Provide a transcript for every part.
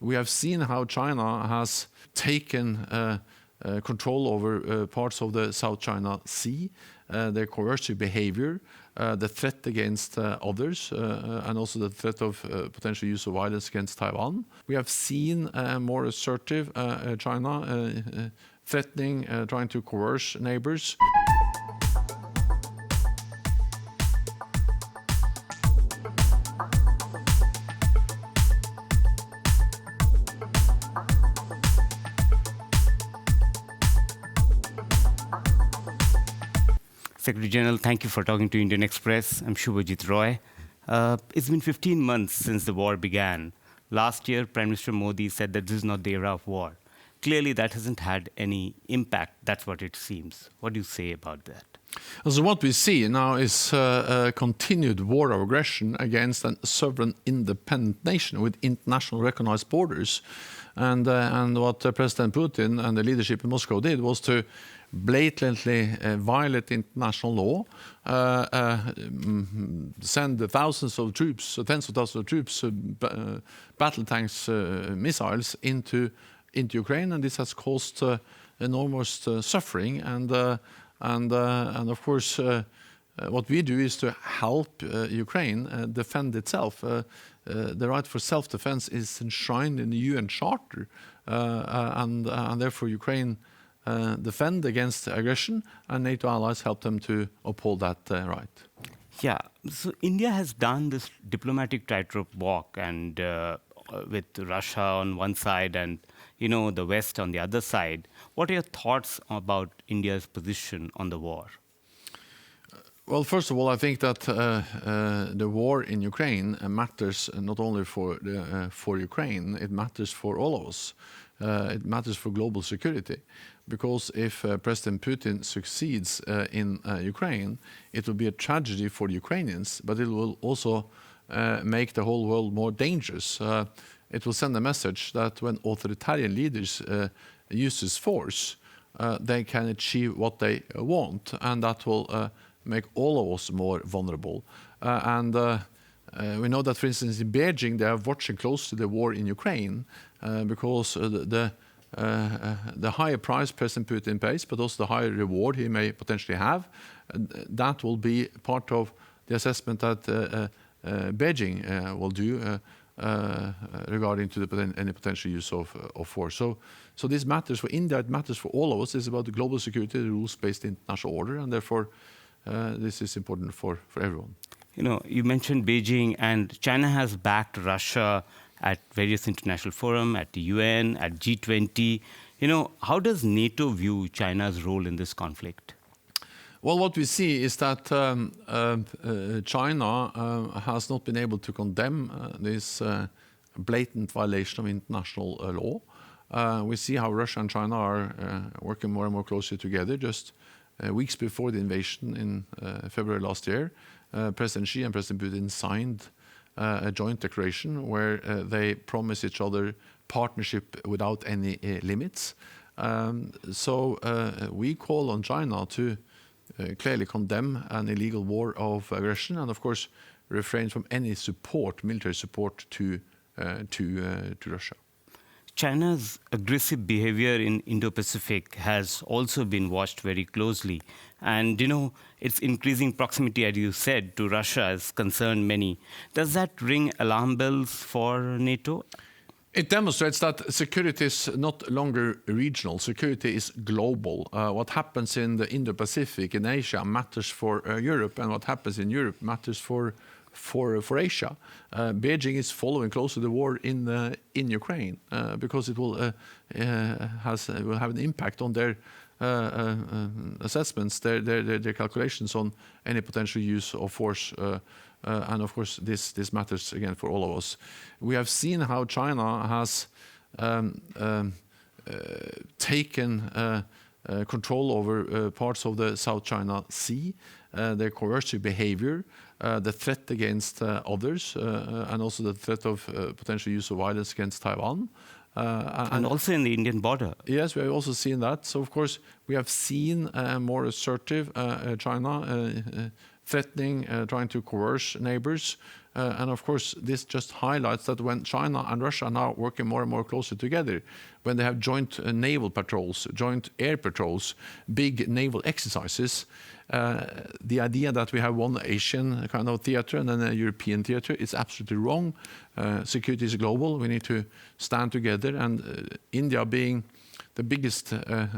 We have seen how China has taken control over parts of the South China Sea, their coercive behavior, the threat against others, and also the threat of potential use of violence against Taiwan. We have seen more assertive China threatening, trying to coerce neighbors. Secretary General, thank you for talking to Indian Express. I'm Shubhajit Roy. It's been 15 months since the war began. Last year, Prime Minister Modi said that this is not the era of war. Clearly, that hasn't had any impact. That's what it seems. What do you say about that? So what we see now is a continued war of aggression against a sovereign independent nation with international recognized borders. And what President Putin and the leadership in Moscow did was to blatantly violate international law, send thousands of troops, tens of thousands of troops, battle tanks, missiles into Ukraine, and this has caused enormous suffering. And of course, what we do is to help Ukraine defend itself. The right for self-defense is enshrined in the UN Charter, and therefore Ukraine defend against aggression, and NATO allies help them to uphold that right. Yeah, so India has done this diplomatic tightrope walk, and with Russia on one side and the West on the other side. What are your thoughts about India's position on the war? Well, first of all, I think that the war in Ukraine matters not only for Ukraine, it matters for all of us. It matters for global security, because if President Putin succeeds in Ukraine, it will be a tragedy for the Ukrainians, but it will also make the whole world more dangerous. It will send a message that when authoritarian leaders use force, they can achieve what they want, and that will make all of us more vulnerable. We know that, for instance, in Beijing, they are watching closely the war in Ukraine because the higher price President Putin pays, but also the higher reward he may potentially have, that will be part of the assessment that Beijing will do regarding to any potential use of force. So this matters for India, it matters for all of us. It's about the global security, the rules-based international order, and therefore this is important for everyone. You mentioned Beijing, and China has backed Russia at various international forums, at the UN, at G20. How does NATO view China's role in this conflict? Well, what we see is that China has not been able to condemn this blatant violation of international law. We see how Russia and China are working more and more closely together. Just weeks before the invasion in February last year, President Xi and President Putin signed a joint declaration where they promise each other partnership without any limits. So we call on China to clearly condemn an illegal war of aggression, and of course refrain from any support, military support to Russia. China's aggressive behavior in Indo-Pacific has also been watched very closely. And, its increasing proximity, as you said, to Russia has concerned many. Does that ring alarm bells for NATO? It demonstrates that security is not longer regional. Security is global. What happens in the Indo-Pacific and Asia matters for Europe, and what happens in Europe matters for Asia. Beijing is following closely the war in Ukraine because it will have an impact on their assessments, their calculations on any potential use of force. And of course, this matters again for all of us. We have seen how China has taken control over parts of the South China Sea, their coercive behavior, the threat against others, and also the threat of potential use of violence against Taiwan. And also in the Indian border. Yes, we have also seen that. So, of course, we have seen more assertive China threatening, trying to coerce neighbors, And of course, this just highlights that when China and Russia are now working more and more closely together, when they have joint naval patrols, joint air patrols, big naval exercises, the idea that we have one Asian kind of theater and then a European theater is absolutely wrong. Security is global. We need to stand together. And India being the biggest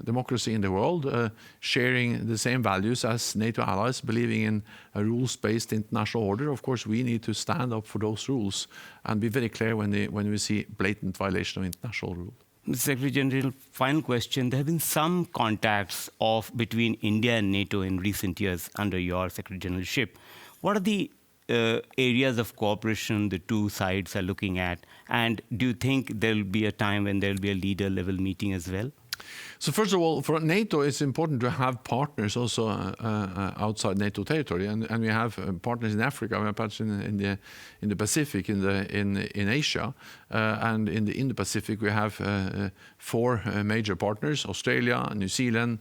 democracy in the world, sharing the same values as NATO allies, believing in a rules-based international order. Of course, we need to stand up for those rules and be very clear when we see blatant violation of international rule. Mr. Secretary General, final question. There have been some contacts between India and NATO in recent years under your Secretary Generalship. What are the areas of cooperation the two sides are looking at? And do you think there will be a time when there will be a leader-level meeting as well? So first of all, for NATO, it's important to have partners also outside NATO territory, and we have partners in Africa, we have partners in the Pacific, in Asia, and in the Indo-Pacific we have 4 major partners: Australia, New Zealand,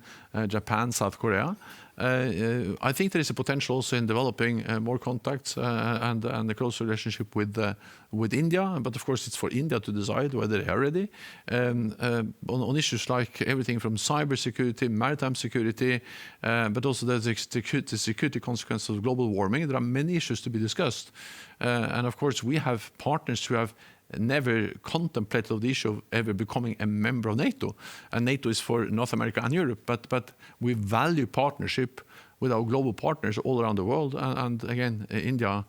Japan, South Korea. I think there is a potential also in developing more contacts and a close relationship with India. But of course, it's for India to decide whether they are ready on issues like everything from cybersecurity, maritime security, but also the security consequences of global warming. There are many issues to be discussed, and of course, we have partners who have never contemplated the issue of ever becoming a member of NATO. And NATO is for North America and Europe, but we value partnership with our global partners all around the world. And again, India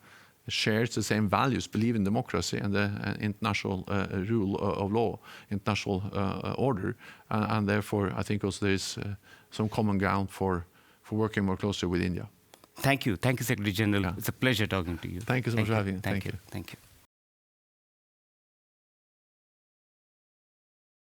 shares the same values, believe in democracy and the international rule of law, international order. And therefore, I think also there is some common ground for working more closely with India. Thank you. Thank you, Secretary General. Yeah. It's a pleasure talking to you. Thank you so much for having me. Thank you. Thank you.